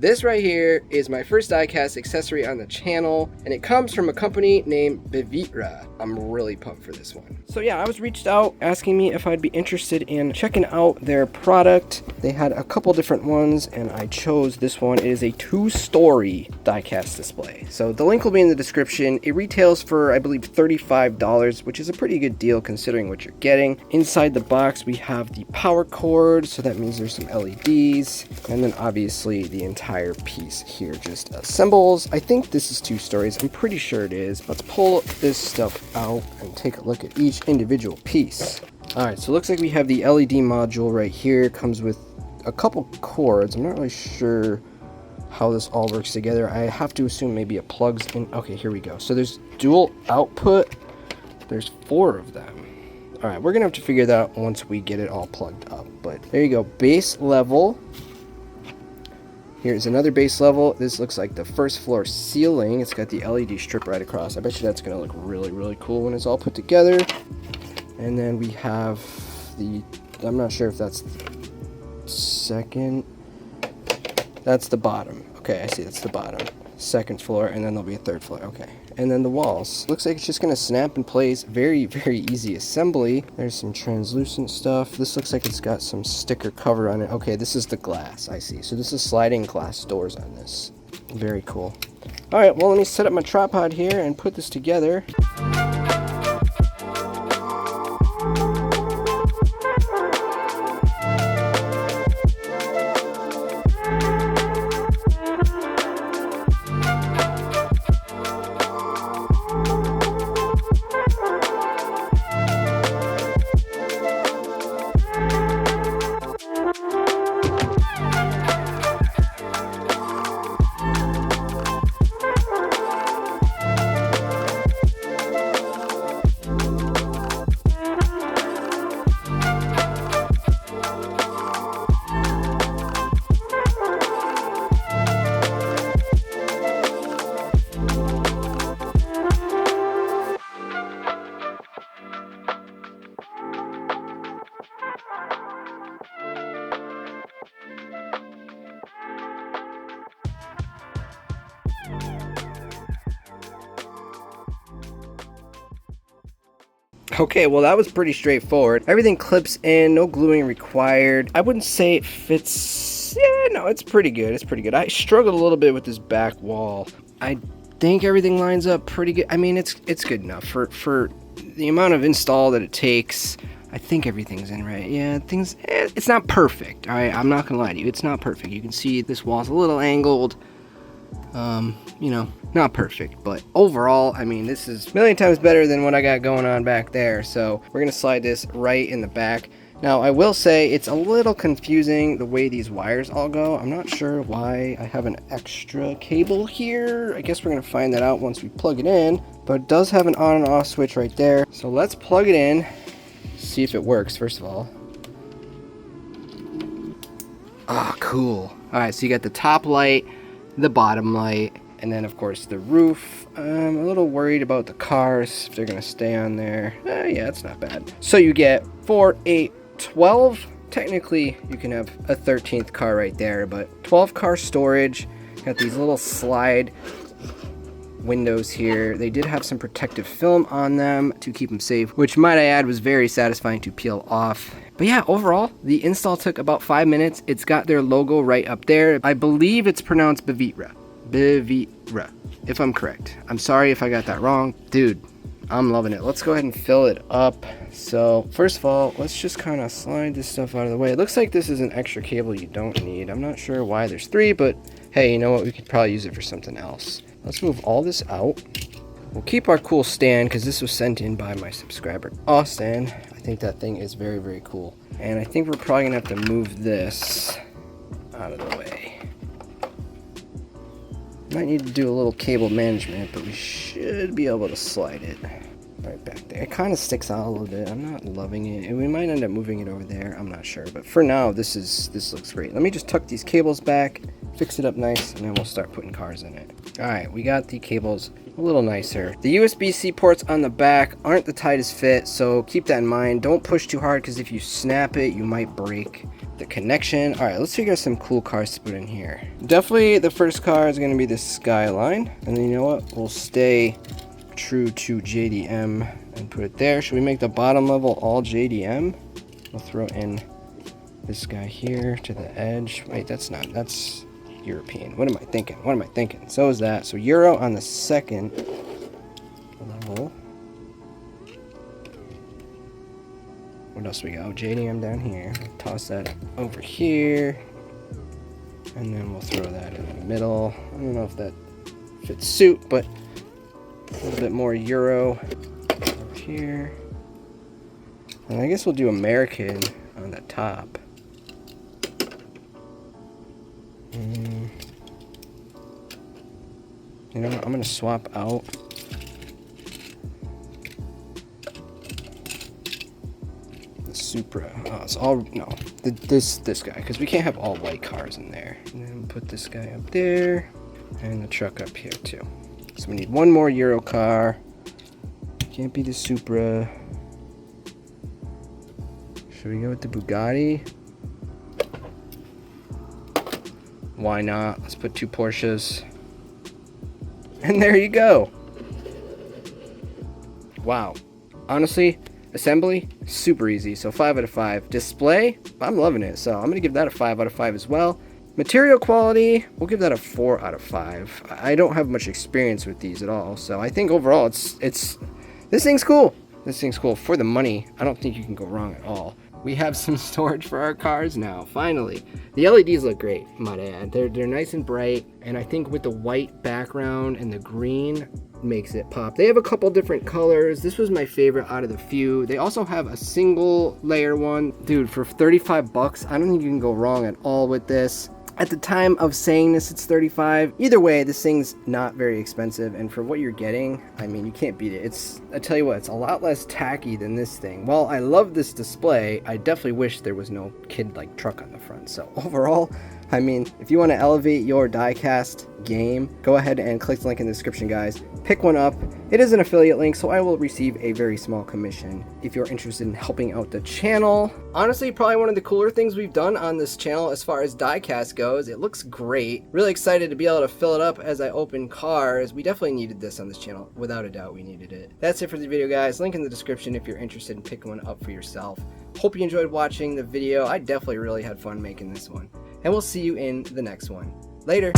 This right here is my first diecast accessory on the channel, and it comes from a company named Bivitre. I'm really pumped for this one. So yeah, I was reached out asking me if I'd be interested in checking out their product. They had a couple different ones, and I chose this one. It is a 2-story diecast display. So the link will be in the description. It retails for, I believe, $35, which is a pretty good deal considering what you're getting. Inside the box, we have the power cord, so that means there's some LEDs, and then obviously the entire piece here just assembles. I think this is 2 stories. I'm pretty sure it is. Let's pull this stuff out and take a look at each individual piece. All right, so it looks like we have the LED module right here. It comes with a couple cords. I'm not really sure how this all works together. I have to assume maybe it plugs in. Okay, here we go. So there's dual output. There's 4 of them. All right, we're gonna have to figure that out once we get it all plugged up. But there you go, base level. Here's another base level. This looks like the first floor ceiling. It's got the LED strip right across. I bet you that's gonna look really, really cool when it's all put together. And then we have the, I'm not sure if that's the second. That's the bottom. Okay, I see, that's the bottom. Second floor, and then there'll be a 3rd floor. Okay. And then the walls. Looks like it's just gonna snap in place. Very, very easy assembly. There's some translucent stuff. This looks like it's got some sticker cover on it. Okay, this is the glass, I see. So this is sliding glass doors on this. Very cool. All right, well, let me set up my tripod here and put this together. Okay, well that was pretty straightforward. Everything clips in, no gluing required. I wouldn't say it fits, yeah, no, it's pretty good, it's pretty good. I struggled a little bit with this back wall. I think everything lines up pretty good. I mean, it's good enough for the amount of install that it takes. I think everything's in right. Yeah, it's not perfect, all right? I'm not gonna lie to you, it's not perfect. You can see this wall's a little angled. You know, not perfect, but overall, I mean, this is a million times better than what I got going on back there. So we're gonna slide this right in the back. Now, I will say it's a little confusing the way these wires all go. I'm not sure why I have an extra cable here. I guess we're gonna find that out once we plug it in, but it does have an on and off switch right there. So let's plug it in, see if it works, first of all. Ah, cool. All right, so you got the top light, the bottom light, and then of course the roof. I'm a little worried about the cars, if they're gonna stay on there. Yeah, it's not bad. So you get 4, 8, 12. Technically you can have a 13th car right there, but 12 car storage. Got these little slide windows here. They did have some protective film on them to keep them safe, which might I add was very satisfying to peel off. But yeah, overall, the install took about 5 minutes. It's got their logo right up there. I believe it's pronounced Bivitre. Bivitre, if I'm correct. I'm sorry if I got that wrong. Dude, I'm loving it. Let's go ahead and fill it up. So first of all, let's just kind of slide this stuff out of the way. It looks like this is an extra cable you don't need. I'm not sure why there's 3, but hey, you know what? We could probably use it for something else. Let's move all this out. We'll keep our cool stand because this was sent in by my subscriber, Austin. I think that thing is very, very cool. And I think we're probably gonna have to move this out of the way. Might need to do a little cable management, but we should be able to slide it right back there. It kind of sticks out a little bit. I'm not loving it, and we might end up moving it over there. I'm not sure, but for now, this looks great. Let me just tuck these cables back, fix it up nice, and then we'll start putting cars in it. All right, we got the cables a little nicer. The USB-C ports on the back aren't the tightest fit, so keep that in mind. Don't push too hard, because if you snap it, you might break the connection. All right, let's figure out some cool cars to put in here. Definitely the first car is going to be the Skyline. And then you know what? We'll stay true to JDM and put it there. Should we make the bottom level all JDM? We'll throw in this guy here to the edge. Wait, that's European. What am I thinking? So is that. So Euro on the second level. What else we got? Oh, JDM down here. Toss that over here. And then we'll throw that in the middle. I don't know if that fits suit, but a little bit more Euro over here. And I guess we'll do American on the top. You know what? I'm going to swap out the Supra. Oh, it's all, no, this guy, because we can't have all white cars in there. And then put this guy up there, and the truck up here too. So we need one more Euro car. Can't be the Supra. Should we go with the Bugatti? Why not? Let's put 2 Porsches. And there you go. Wow. Honestly, assembly, super easy. So 5 out of 5. Display, I'm loving it. So I'm going to give that a 5 out of 5 as well. Material quality, we'll give that a 4 out of 5. I don't have much experience with these at all. So I think overall, this thing's cool. This thing's cool. For the money, I don't think you can go wrong at all. We have some storage for our cars now, finally. The LEDs look great, might add. They're nice and bright, and I think with the white background and the green makes it pop. They have a couple different colors. This was my favorite out of the few. They also have a single layer one. Dude, for 35 bucks, I don't think you can go wrong at all with this. At the time of saying this, it's 35. Either way, this thing's not very expensive, and for what you're getting, I mean, you can't beat it. I tell you what, it's a lot less tacky than this thing. While I love this display, I definitely wish there was no kid-like truck on the front. So overall, I mean, if you want to elevate your diecast game, go ahead and click the link in the description, guys. Pick one up. It is an affiliate link, so I will receive a very small commission if you're interested in helping out the channel. Honestly, probably one of the cooler things we've done on this channel as far as diecast goes. It looks great. Really excited to be able to fill it up as I open cars. We definitely needed this on this channel. Without a doubt, we needed it. That's it for the video, guys. Link in the description if you're interested in picking one up for yourself. Hope you enjoyed watching the video. I definitely really had fun making this one. And we'll see you in the next one. Later.